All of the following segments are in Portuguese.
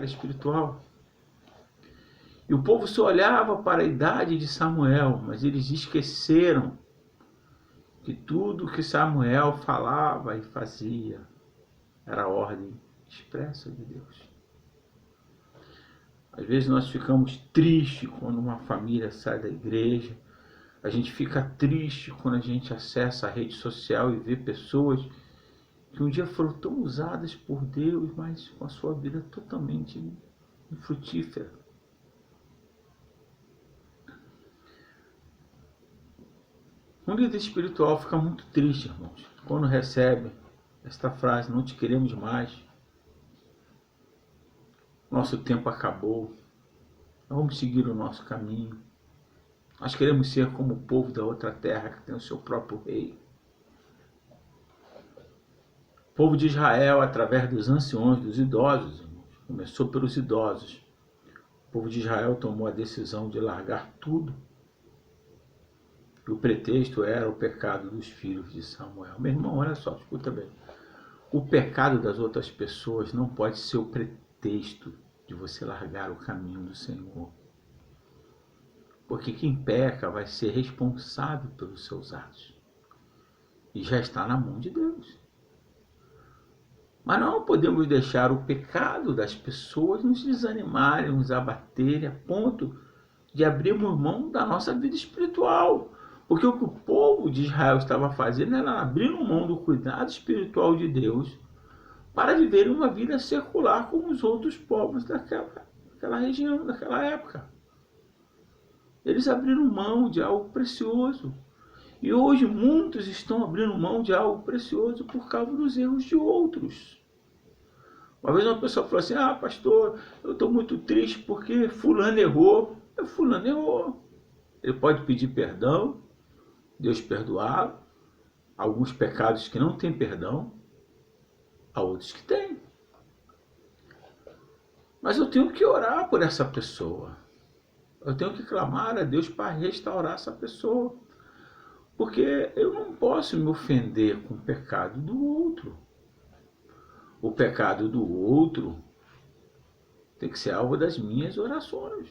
era espiritual. E o povo só olhava para a idade de Samuel, mas eles esqueceram que tudo que Samuel falava e fazia era a ordem expressa de Deus. Às vezes nós ficamos tristes quando uma família sai da igreja. A gente fica triste quando a gente acessa a rede social e vê pessoas que um dia foram tão usadas por Deus, mas com a sua vida totalmente infrutífera. Um líder espiritual fica muito triste, irmãos, quando recebe esta frase: não te queremos mais, nosso tempo acabou, vamos seguir o nosso caminho. Nós queremos ser como o povo da outra terra que tem o seu próprio rei. O povo de Israel, através dos anciões, dos idosos, irmãos, começou pelos idosos. O povo de Israel tomou a decisão de largar tudo. E o pretexto era o pecado dos filhos de Samuel. Meu irmão, olha só, escuta bem. O pecado das outras pessoas não pode ser o pretexto de você largar o caminho do Senhor. Porque quem peca vai ser responsável pelos seus atos. E já está na mão de Deus. Mas não podemos deixar o pecado das pessoas nos desanimarem, nos abaterem, a ponto de abrirmos mão da nossa vida espiritual. Porque o que o povo de Israel estava fazendo era abrindo mão do cuidado espiritual de Deus para viver uma vida secular como os outros povos daquela região, daquela época. Eles abriram mão de algo precioso. E hoje muitos estão abrindo mão de algo precioso por causa dos erros de outros. Uma vez uma pessoa falou assim: pastor, eu estou muito triste porque fulano errou. Fulano errou. Ele pode pedir perdão, Deus perdoá-lo. Alguns pecados que não têm perdão, há outros que têm. Mas eu tenho que orar por essa pessoa. Eu tenho que clamar a Deus para restaurar essa pessoa. Porque eu não posso me ofender com o pecado do outro. O pecado do outro tem que ser alvo das minhas orações.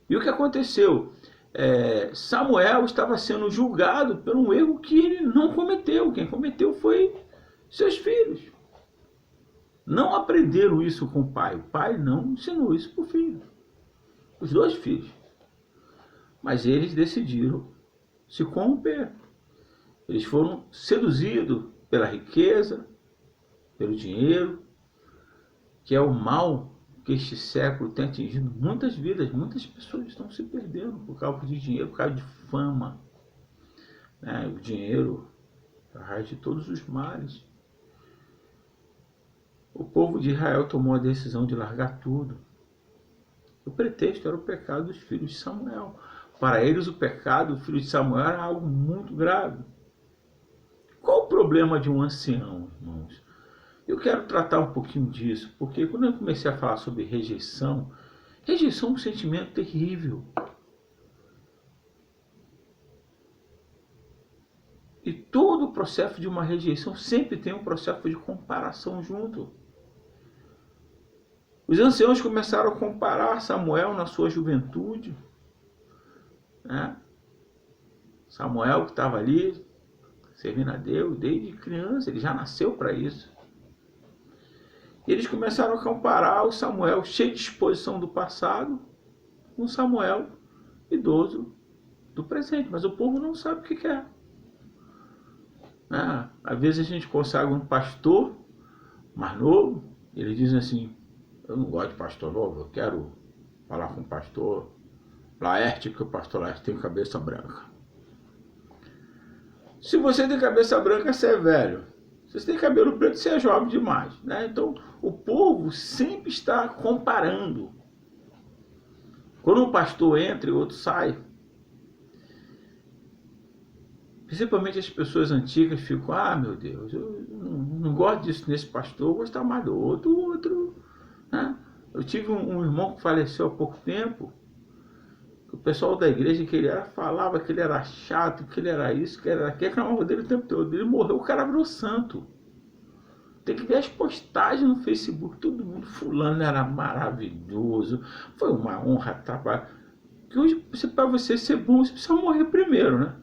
E o que aconteceu? Samuel estava sendo julgado por um erro que ele não cometeu. Quem cometeu foi seus filhos. Não aprenderam isso com o pai. O pai não ensinou isso para o filho. Os dois filhos. Mas eles decidiram se corromper. Eles foram seduzidos pela riqueza, pelo dinheiro, que é o mal que este século tem atingido muitas vidas. Muitas pessoas estão se perdendo por causa de dinheiro, por causa de fama. O dinheiro é a raiz de todos os males. O povo de Israel tomou a decisão de largar tudo. O pretexto era o pecado dos filhos de Samuel. Para eles, o pecado do filho de Samuel era algo muito grave. Qual o problema de um ancião, irmãos? Eu quero tratar um pouquinho disso, porque quando eu comecei a falar sobre rejeição é um sentimento terrível. E todo o processo de uma rejeição sempre tem um processo de comparação junto. Os anciãos começaram a comparar Samuel na sua juventude. Samuel que estava ali servindo a Deus desde criança, ele já nasceu para isso. E eles começaram a comparar o Samuel cheio de disposição do passado com o Samuel idoso do presente. Mas o povo não sabe o que quer. Às vezes a gente consegue um pastor mais novo, ele diz assim: eu não gosto de pastor novo, eu quero falar com o pastor Laerte, porque o pastor Laerte tem cabeça branca. Se você tem cabeça branca, você é velho. Se você tem cabelo preto, você é jovem demais. Então, o povo sempre está comparando. Quando um pastor entra e o outro sai, principalmente as pessoas antigas ficam: meu Deus, eu não gosto disso nesse pastor, eu gostar mais do outro. Eu tive um irmão que faleceu há pouco tempo. O pessoal da igreja que ele era falava que ele era chato, que ele era isso, que ele era aquilo, reclamava dele o tempo todo. Ele morreu, o cara virou santo. Tem que ver as postagens no Facebook, todo mundo, fulano era maravilhoso, foi uma honra trabalhar. Que hoje, para você ser bom, você precisa morrer primeiro, né?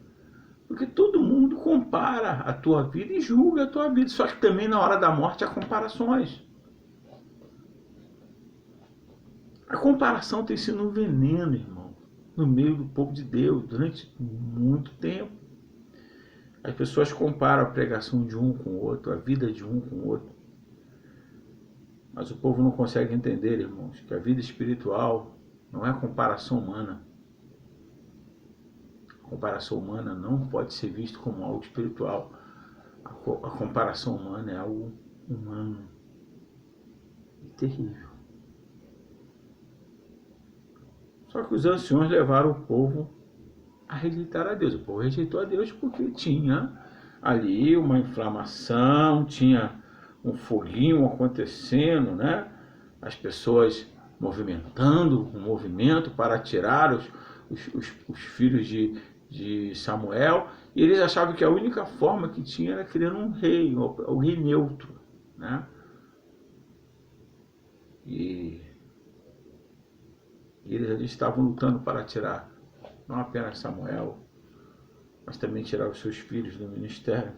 Porque todo mundo compara a tua vida e julga a tua vida. Só que também na hora da morte há comparações. A comparação tem sido um veneno, irmão, no meio do povo de Deus, durante muito tempo. As pessoas comparam a pregação de um com o outro, a vida de um com o outro. Mas o povo não consegue entender, irmãos, que a vida espiritual não é comparação humana. A comparação humana não pode ser vista como algo espiritual. A comparação humana é algo humano e terrível. Só que os anciões levaram o povo a rejeitar a Deus. O povo rejeitou a Deus porque tinha ali uma inflamação, tinha um foguinho acontecendo, né? As pessoas movimentando um movimento para tirar os filhos de Samuel, e eles achavam que a única forma que tinha era criando um rei, o rei neutro, né? E eles estavam lutando para tirar não apenas Samuel, mas também tirar os seus filhos do ministério.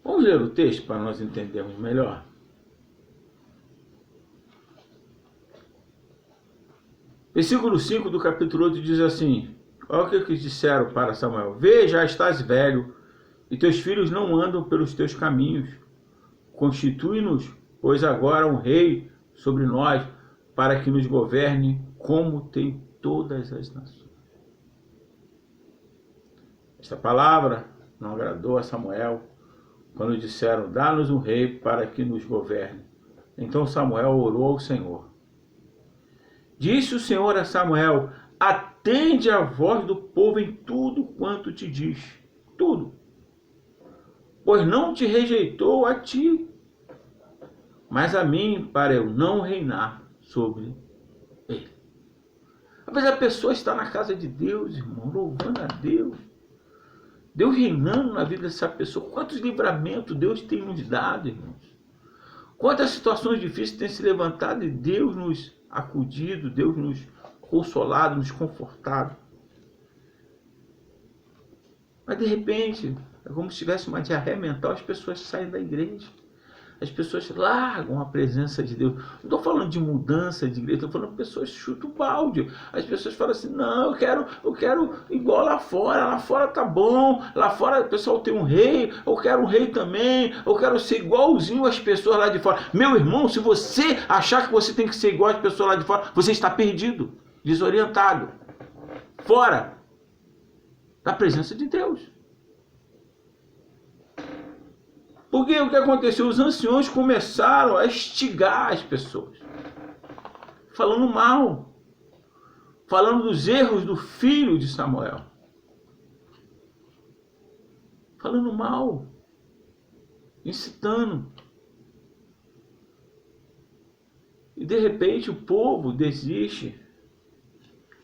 Vamos ler o texto para nós entendermos melhor. Versículo 5 do capítulo 8 diz assim: olha o que eles disseram para Samuel: vê, já estás velho, e teus filhos não andam pelos teus caminhos. Constitui-nos, pois agora um rei sobre nós, para que nos governe como tem todas as nações. Esta palavra não agradou a Samuel, quando disseram: dá-nos um rei para que nos governe. Então Samuel orou ao Senhor. Disse o Senhor a Samuel: atende a voz do povo em tudo quanto te diz. Tudo. Pois não te rejeitou a ti, mas a mim, para eu não reinar sobre ele. Às vezes a pessoa está na casa de Deus, irmão, louvando a Deus. Deus reinando na vida dessa pessoa. Quantos livramentos Deus tem nos dado, irmãos. Quantas situações difíceis têm se levantado e Deus nos acudido, Deus nos consolado, nos confortado. Mas de repente, é como se tivesse uma diarreia mental, as pessoas saem da igreja. As pessoas largam a presença de Deus. Não estou falando de mudança de igreja, estou falando que pessoas chutam o balde. As pessoas falam assim: não, eu quero igual lá fora tá bom, lá fora o pessoal tem um rei, eu quero um rei também, eu quero ser igualzinho às pessoas lá de fora. Meu irmão, se você achar que você tem que ser igual às pessoas lá de fora, você está perdido, desorientado, fora da presença de Deus. Porque o que aconteceu? Os anciões começaram a instigar as pessoas, falando mal, falando dos erros do filho de Samuel, falando mal, incitando. E de repente o povo desiste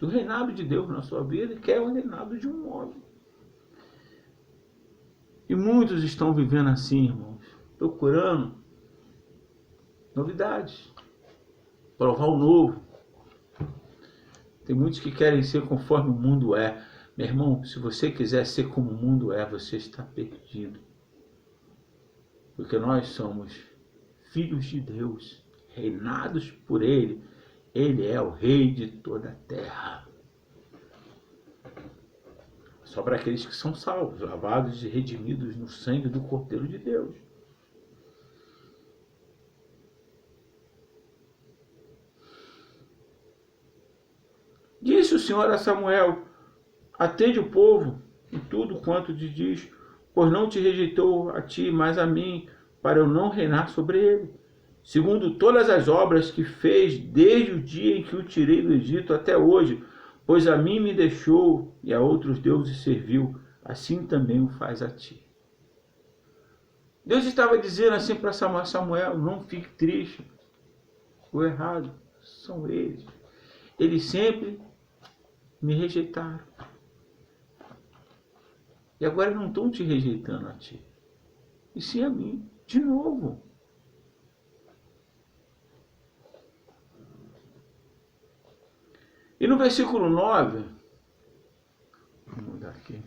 do reinado de Deus na sua vida e quer o reinado de um homem. E muitos estão vivendo assim, irmãos, procurando novidades, provar o novo. Tem muitos que querem ser conforme o mundo é. Meu irmão, se você quiser ser como o mundo é, você está perdido. Porque nós somos filhos de Deus, reinados por Ele. Ele é o Rei de toda a terra. Só para aqueles que são salvos, lavados e redimidos no sangue do Cordeiro de Deus. Disse o Senhor a Samuel: atende o povo em tudo quanto te diz, pois não te rejeitou a ti, mas a mim, para eu não reinar sobre ele, segundo todas as obras que fez desde o dia em que o tirei do Egito até hoje, pois a mim me deixou e a outros deuses serviu, assim também o faz a ti. Deus estava dizendo assim para Samuel: Samuel, não fique triste. O errado são eles. Eles sempre me rejeitaram. E agora não estão te rejeitando a ti, e sim a mim, de novo. E no versículo 9, vou mudar aqui.